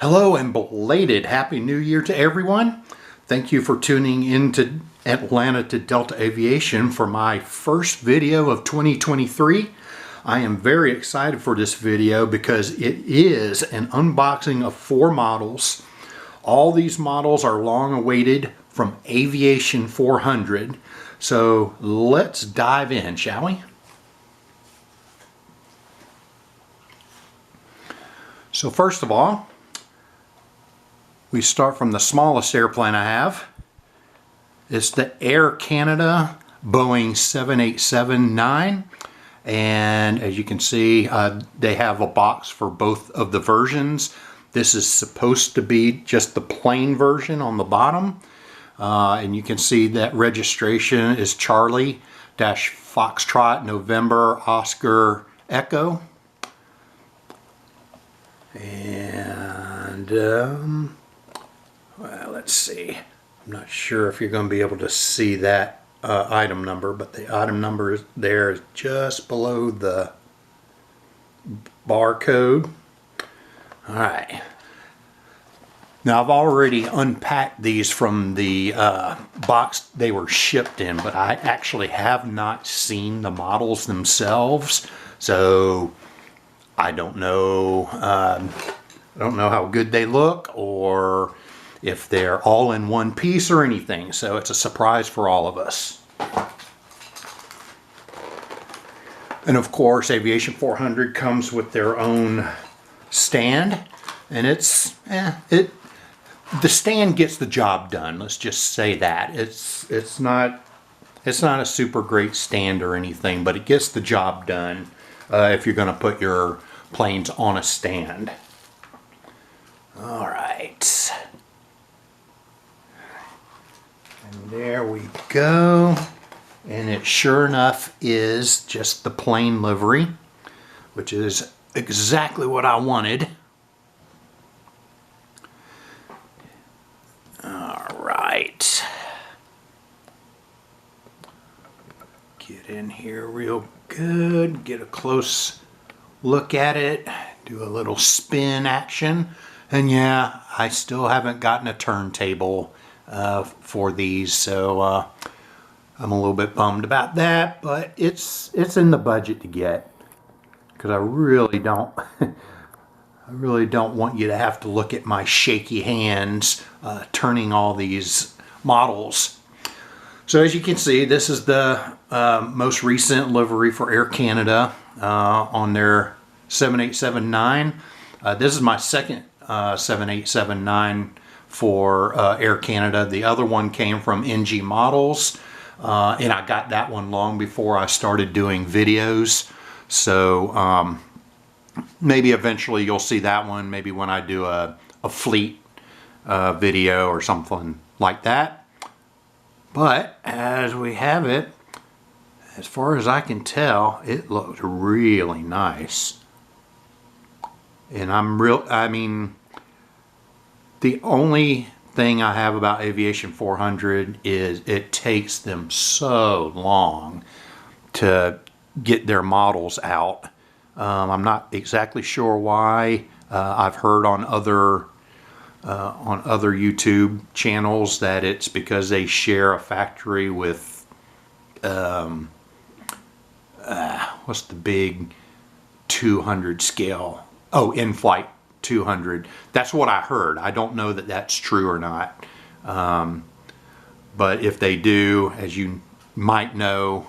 Hello and belated Happy New Year to everyone. Thank you for tuning in to Atlanta to Delta Aviation for my first video of 2023. I am very excited for this video because it is an unboxing of 4 models. All these models are long awaited from Aviation400. So let's dive in, shall we? So first of all, we start from the smallest airplane I have. It's the Air Canada Boeing 787-9, and as you can see, they have a box for both of the versions. This is supposed to be just the plain version on the bottom, and you can see that registration is Charlie-Foxtrot November Oscar Echo. And well, let's see. I'm not sure if you're going to be able to see that item number, but the item number there is just below the barcode. All right. Now, I've already unpacked these from the box they were shipped in, but I actually have not seen the models themselves, so I don't know. I don't know how good they look or if they're all in one piece or anything, so it's a surprise for all of us. And of course, Aviation400 comes with their own stand, and the stand gets the job done. Let's just say that it's not a super great stand or anything, but it gets the job done if you're going to put your planes on a stand. All right. And there we go. And it sure enough is just the plain livery, which is exactly what I wanted. All right. Get in here real good. Get a close look at it. Do a little spin action. And yeah, I still haven't gotten a turntable for these, so I'm a little bit bummed about that, but it's in the budget to get, because I really don't want you to have to look at my shaky hands turning all these models. So as you can see, this is the most recent livery for Air Canada on their 787-9. This is my second 787-9 for Air Canada. The other one came from NG Models, and I got that one long before I started doing videos. So maybe eventually you'll see that one, maybe when I do a fleet video or something like that. But as we have it, as far as I can tell, it looks really nice. And I mean, the only thing I have about Aviation400 is it takes them so long to get their models out. I'm not exactly sure why. I've heard on other YouTube channels that it's because they share a factory with what's the big 200 scale? Oh, in-flight 200. That's what I heard. I don't know that that's true or not. But if they do, as you might know,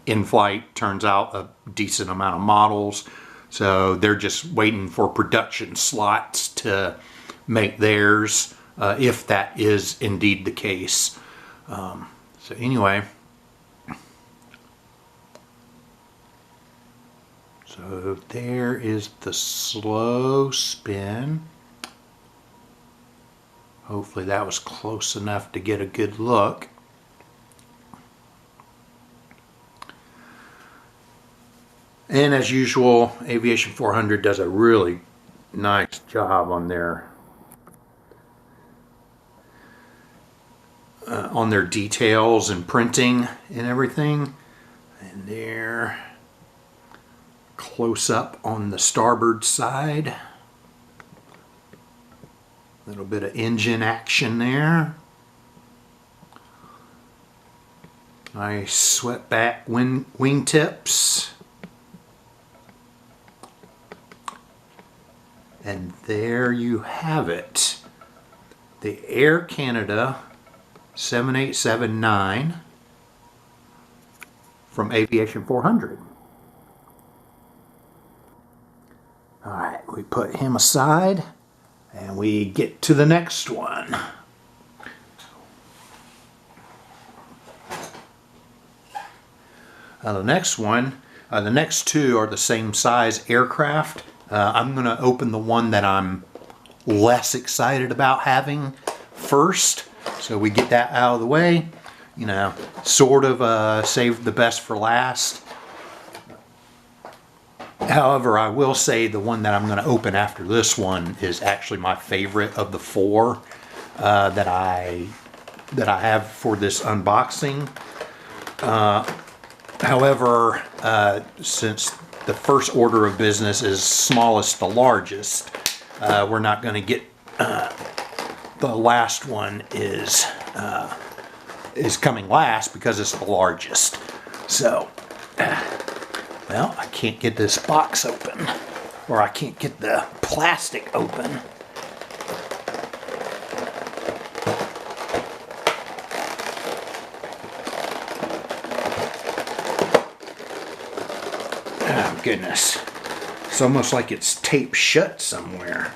in-flight turns out a decent amount of models. So they're just waiting for production slots to make theirs, if that is indeed the case. So anyway. So there is the slow spin. Hopefully that was close enough to get a good look. And as usual, Aviation400 does a really nice job on their details and printing and everything. And there, close up on the starboard side. A little bit of engine action there. Nice swept back wingtips. And there you have it. The Air Canada 787-9 from Aviation400. Alright, we put him aside and we get to the next one. The next two are the same size aircraft. I'm going to open the one that I'm less excited about having first, so we get that out of the way. You know, sort of saved the best for last. However, I will say the one that I'm going to open after this one is actually my favorite of the four that I have for this unboxing. However, since the first order of business is smallest to largest, we're not going to get the last one is coming last because it's the largest. So, well, I can't get this box open, or I can't get the plastic open. Oh, goodness. It's almost like it's taped shut somewhere.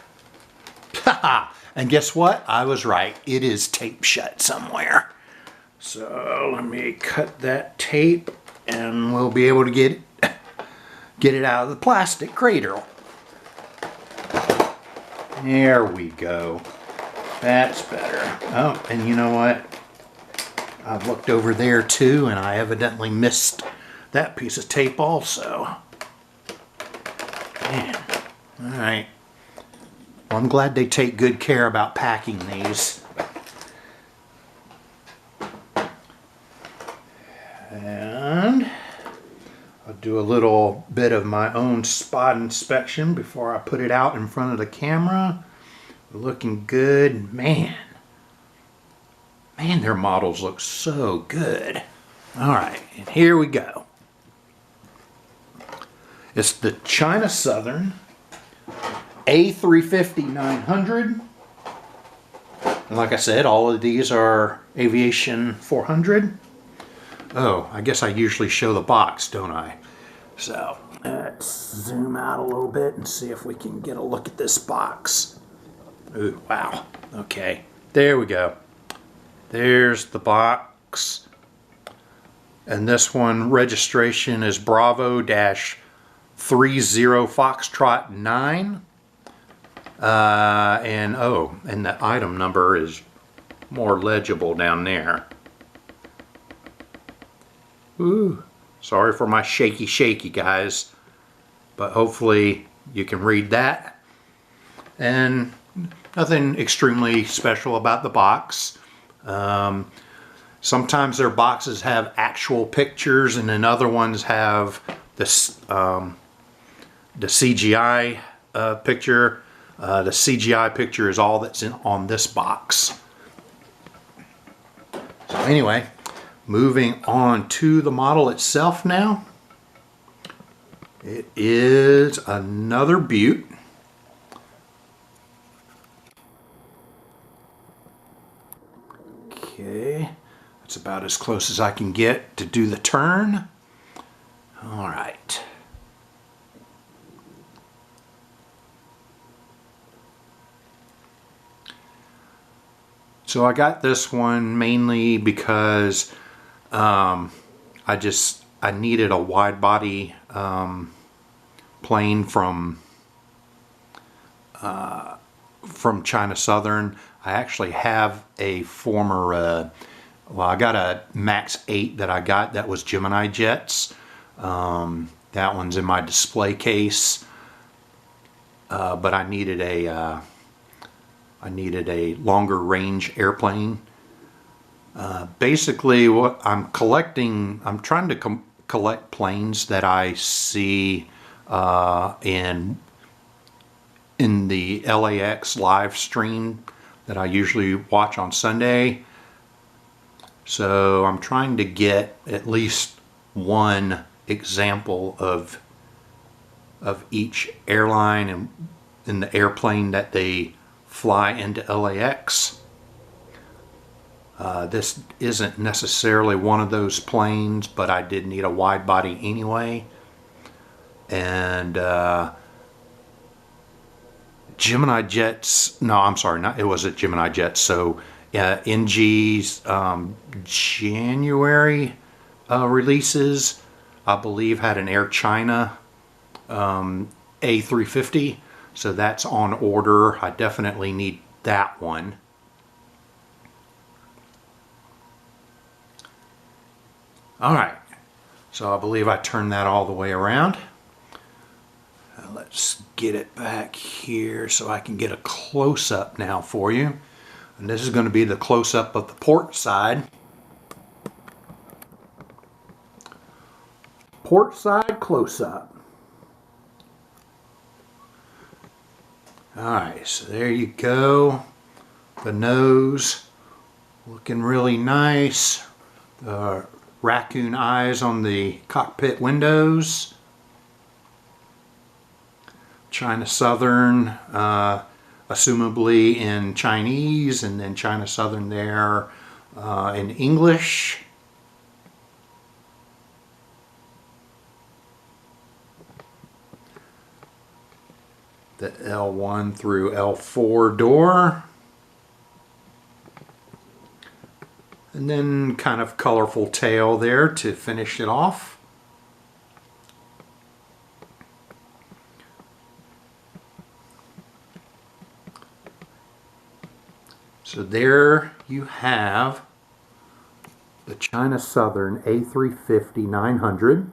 Haha! And guess what? I was right. It is taped shut somewhere. So let me cut that tape and we'll be able to get it out of the plastic cradle. There we go. That's better. Oh, and you know what? I've looked over there too, and I evidently missed that piece of tape also. Man. Alright. Well, I'm glad they take good care about packing these. And I'll do a little bit of my own spot inspection before I put it out in front of the camera. Looking good. Man, their models look so good. Alright, and here we go. It's the China Southern A350-900. And like I said, all of these are Aviation400. Oh, I guess I usually show the box, don't I? So, let's zoom out a little bit and see if we can get a look at this box. Ooh, wow. Okay, there we go. There's the box. And this one, registration is Bravo-30 Foxtrot 9. And the item number is more legible down there. Ooh, sorry for my shaky guys, but hopefully you can read that. And nothing extremely special about the box. Sometimes their boxes have actual pictures, and then other ones have this the CGI picture. The CGI picture is all that's on this box. So anyway, moving on to the model itself now. It is another Butte. Okay, that's about as close as I can get to do the turn. All right. So I got this one mainly because I needed a wide body plane from China Southern. I actually have a former, well, I got a Max 8 that I got that was Gemini jets. That one's in my display case, but I needed a longer range airplane. Basically, what I'm collecting, I'm trying to collect planes that I see in the LAX live stream that I usually watch on Sunday. So I'm trying to get at least one example of each airline and in the airplane that they fly into LAX. This isn't necessarily one of those planes, but I did need a wide body anyway. And Gemini Jets, no, I'm sorry, it wasn't Gemini Jets. So NG's January releases, I believe, had an Air China A350. So that's on order. I definitely need that one. All right, so I believe I turned that all the way around. Let's get it back here so I can get a close-up now for you. And this is going to be the close-up of the port side. Port side close-up. All right, so there you go. The nose looking really nice. The raccoon eyes on the cockpit windows. China Southern, assumably in Chinese, and then China Southern there in English. The L1 through L4 door. And then kind of colorful tail there to finish it off. So there you have the China Southern A350-900.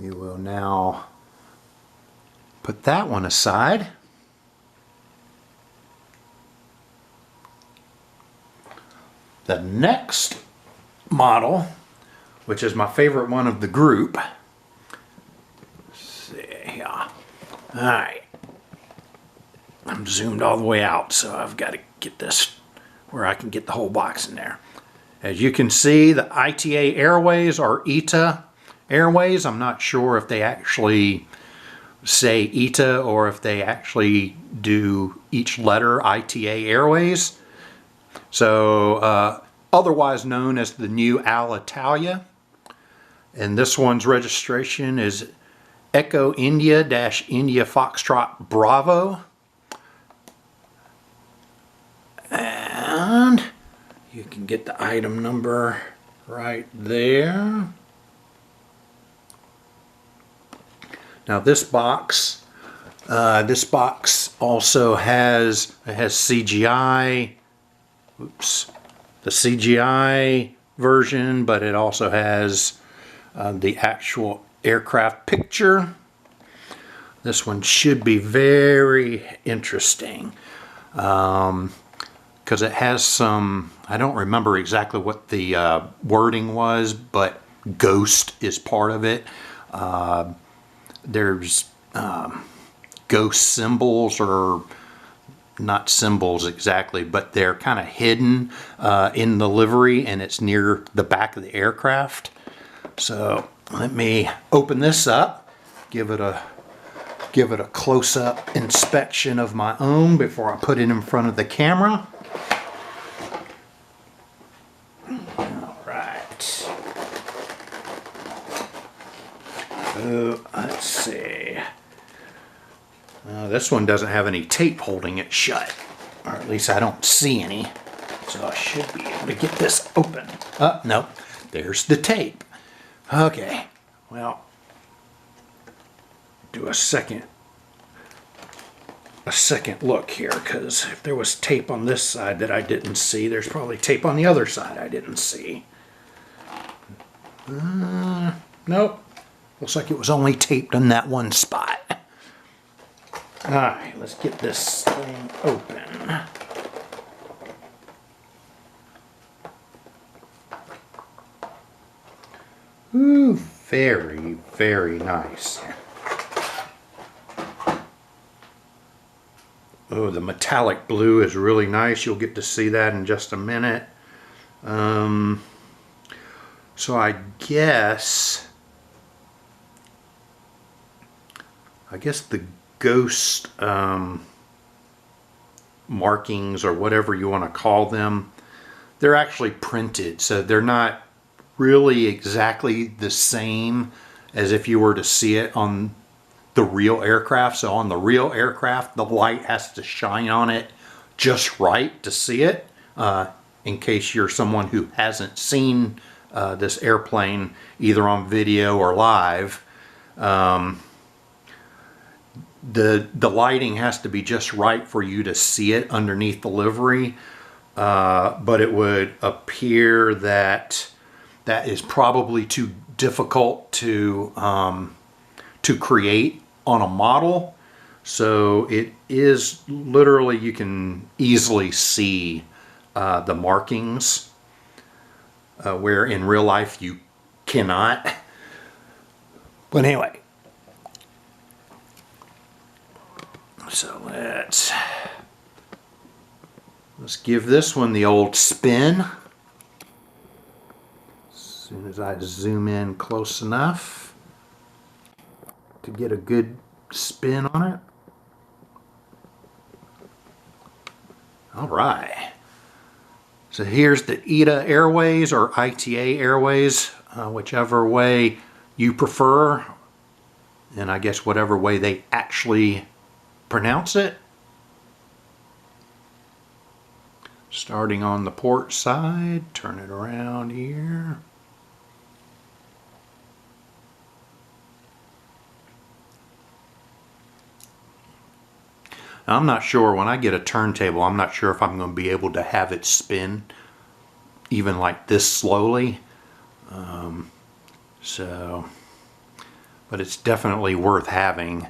We will now put that one aside. The next model, which is my favorite one of the group. Let's see here. All right. I'm zoomed all the way out, so I've got to get this where I can get the whole box in there. As you can see, the ITA Airways or ITA Airways. I'm not sure if they actually say ITA or if they actually do each letter ITA Airways. So otherwise known as the new Alitalia. And this one's registration is Echo India-India Foxtrot Bravo. And you can get the item number right there. Now this box also has CGI. Oops, the CGI version, but it also has the actual aircraft picture. This one should be very interesting because it has some, I don't remember exactly what the wording was, but ghost is part of it. There's ghost symbols, or not symbols exactly, but they're kind of hidden in the livery, and it's near the back of the aircraft. So let me open this up, give it a close-up inspection of my own before I put it in front of the camera. All right. So let's see. This one doesn't have any tape holding it shut, or at least I don't see any. So I should be able to get this open. No, there's the tape. Okay, well, do a second look here, because if there was tape on this side that I didn't see, there's probably tape on the other side I didn't see. Nope, looks like it was only taped on that one spot. Alright, let's get this thing open. Ooh, very, very nice. Oh, the metallic blue is really nice. You'll get to see that in just a minute. So I guess the ghost markings, or whatever you want to call them, they're actually printed, so they're not really exactly the same as if you were to see it on the real aircraft. So on the real aircraft, the light has to shine on it just right to see it. In case you're someone who hasn't seen this airplane either on video or live, the lighting has to be just right for you to see it underneath the livery. But it would appear that that is probably too difficult to create on a model. So it is literally, you can easily see the markings, where in real life you cannot. But anyway, so let's give this one the old spin. As soon as I zoom in close enough to get a good spin on it. All right. So here's the ITA Airways or ITA Airways, whichever way you prefer, and I guess whatever way they actually pronounce it. Starting on the port side, turn it around here. Now, I'm not sure, when I get a turntable, I'm not sure if I'm going to be able to have it spin even like this slowly. But it's definitely worth having.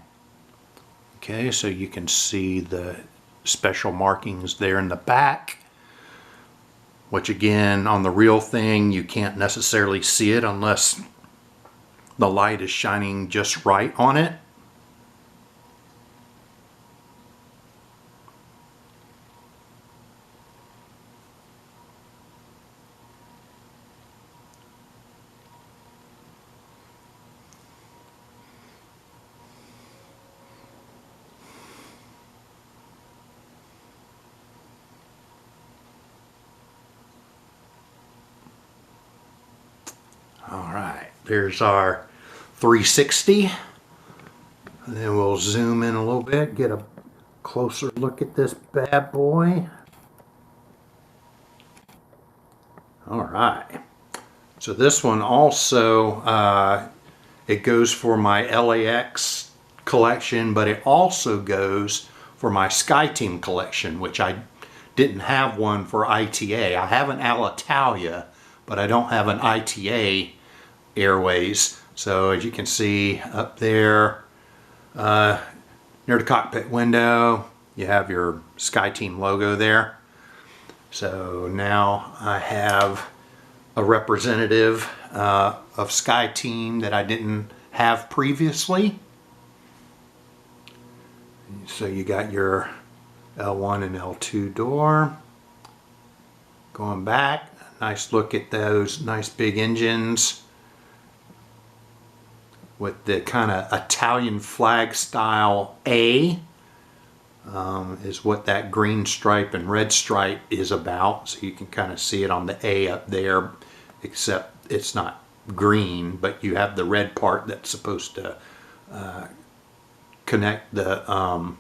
Okay, so you can see the special markings there in the back, which again, on the real thing, you can't necessarily see it unless the light is shining just right on it. Alright, there's our 360. And then we'll zoom in a little bit, get a closer look at this bad boy. Alright, so this one also, it goes for my LAX collection, but it also goes for my SkyTeam collection, which I didn't have one for ITA. I have an Alitalia, but I don't have an ITA Airways. So as you can see up there near the cockpit window, you have your SkyTeam logo there. So now I have a representative of SkyTeam that I didn't have previously. So you got your L1 and L2 door. Going back, nice look at those nice big engines with the kind of Italian flag style A, is what that green stripe and red stripe is about. So you can kind of see it on the A up there, except it's not green, but you have the red part that's supposed to connect the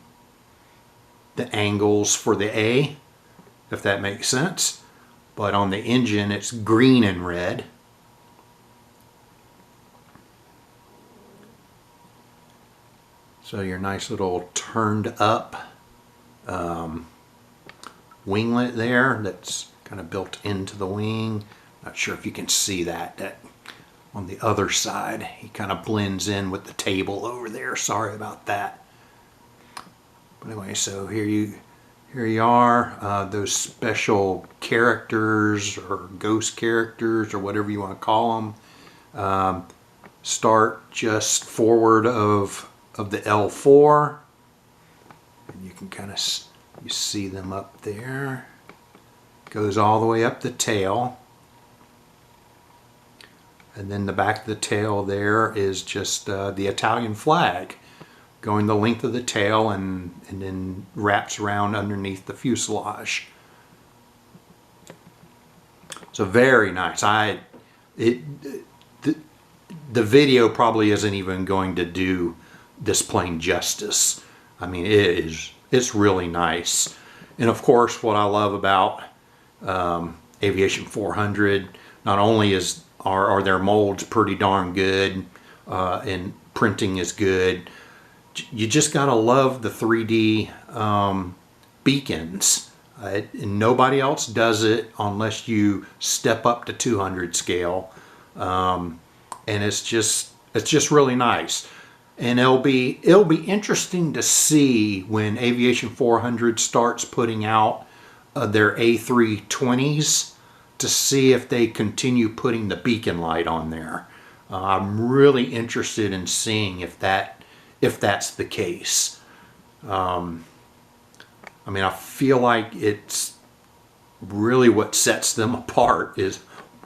angles for the A, if that makes sense. But on the engine, it's green and red. So your nice little turned up winglet there that's kind of built into the wing. Not sure if you can see that on the other side. He kind of blends in with the table over there. Sorry about that. But anyway, so here you are. Those special characters or ghost characters or whatever you want to call them start just forward of the L4, and you can kind of You see them up there. Goes all the way up the tail. And then the back of the tail there is just the Italian flag going the length of the tail and then wraps around underneath the fuselage. So very nice. The video probably isn't even going to do this plane justice. I mean, it's really nice. And of course, what I love about Aviation400, not only are their molds pretty darn good and printing is good, you just gotta love the 3D beacons. And nobody else does it unless you step up to 200 scale, and it's just really nice. And it'll be interesting to see when Aviation400 starts putting out their A320s, to see if they continue putting the beacon light on there. I'm really interested in seeing if that's the case. I mean, I feel like it's really what sets them apart, is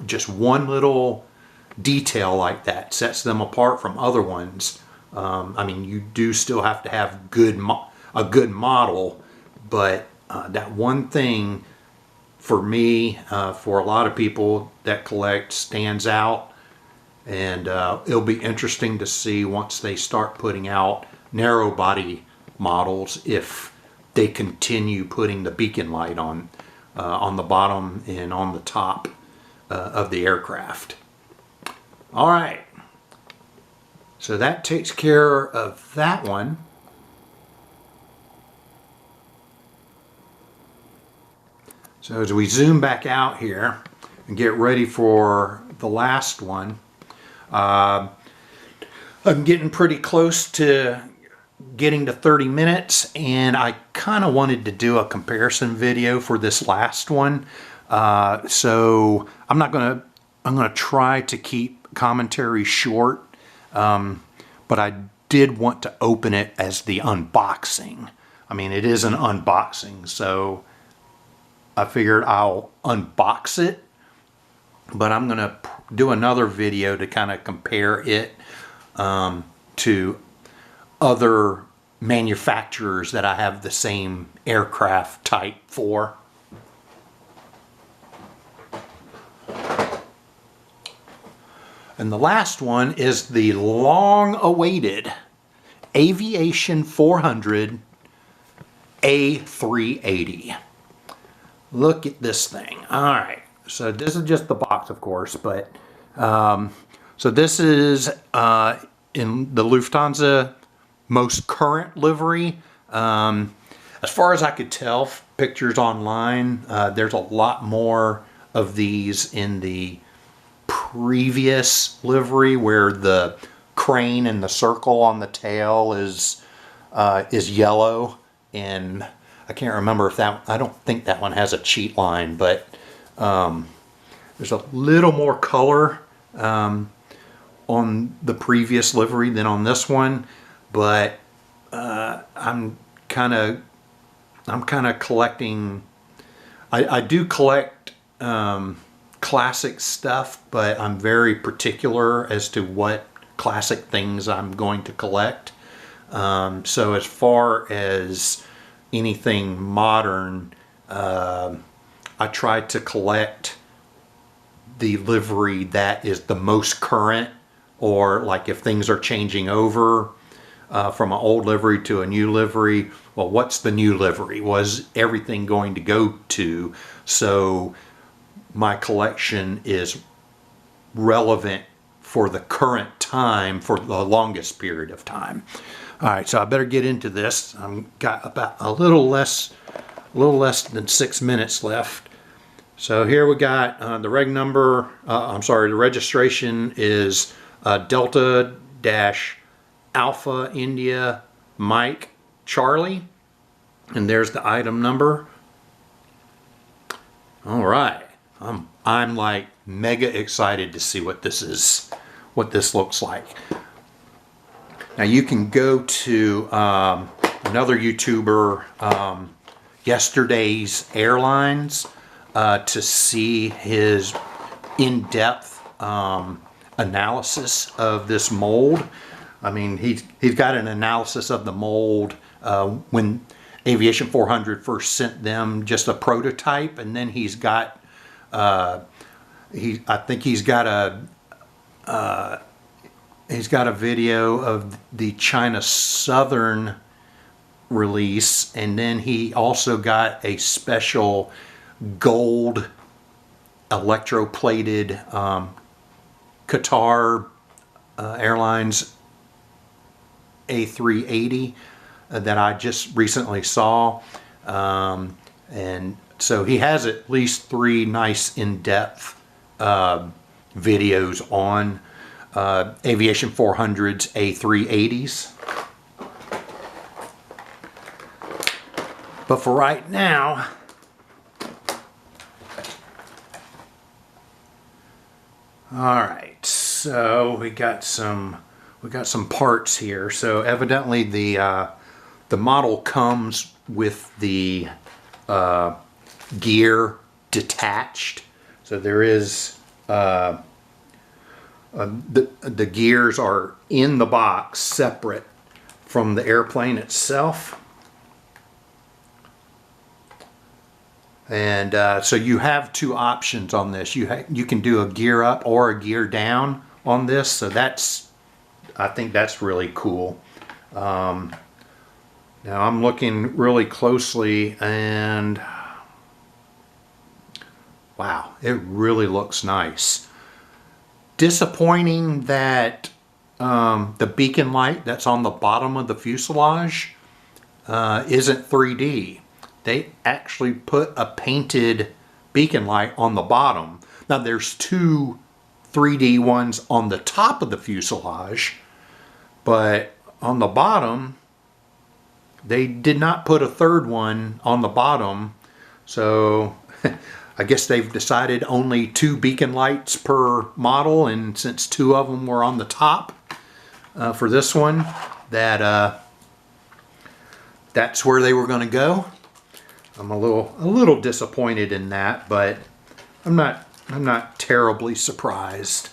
just one little detail like that sets them apart from other ones. I mean, you do still have to have a good model, but that one thing for me, for a lot of people that collect, stands out. And it'll be interesting to see once they start putting out narrow body models if they continue putting the beacon light on the bottom and on the top of the aircraft. All right, so that takes care of that one. So as we zoom back out here and get ready for the last one, I'm getting pretty close to getting to 30 minutes, and I kind of wanted to do a comparison video for this last one. So I'm gonna try to keep commentary short, but I did want to open it as the unboxing. I mean, it is an unboxing, so I figured I'll unbox it, but I'm gonna do another video to kind of compare it to other manufacturers that I have the same aircraft type for. And the last one is the long-awaited Aviation400 A380. Look at this thing. All right, so this is just the box, of course, but so this is in the Lufthansa most current livery. As far as I could tell, pictures online, there's a lot more of these in the previous livery, where the crane and the circle on the tail is yellow, and I can't remember if I don't think that one has a cheat line, but there's a little more color on the previous livery than on this one. But I'm kind of collecting. I do collect classic stuff, but I'm very particular as to what classic things I'm going to collect. So as far as anything modern, I try to collect the livery that is the most current, or like if things are changing over from an old livery to a new livery, well, what's the new livery? Was everything going to go to? So my collection is relevant for the current time, for the longest period of time. All right, so I better get into this. I've got about a little less than 6 minutes left. So here we got the reg number. The registration is Delta Alpha India Mike Charlie, and there's the item number. All right, I'm like mega excited to see what this looks like. Now you can go to another YouTuber. yesterday's airlines to see his in-depth analysis of this mold. I mean, he's got an analysis of the mold when Aviation400 first sent them just a prototype, and then he's got I think he's got a video of the China Southern release, and then he also got a special gold electroplated Qatar Airlines A380 that I just recently saw, and so he has at least 3 nice in-depth videos on Aviation400's A380s. But for right now, alright, so we got some parts here. So evidently the model comes with the gear detached. So there is the gears are in the box separate from the airplane itself. And so you have 2 options on this. You can do a gear up or a gear down on this. So I think that's really cool. Now I'm looking really closely, and wow, it really looks nice. Disappointing that the beacon light that's on the bottom of the fuselage isn't 3D. They actually put a painted beacon light on the bottom. Now there's 2 3D ones on the top of the fuselage, but on the bottom they did not put a 3rd one on the bottom. So I guess they've decided only 2 beacon lights per model, and since 2 of them were on the top for this one, that's where they were going to go. I'm a little disappointed in that, but I'm not terribly surprised.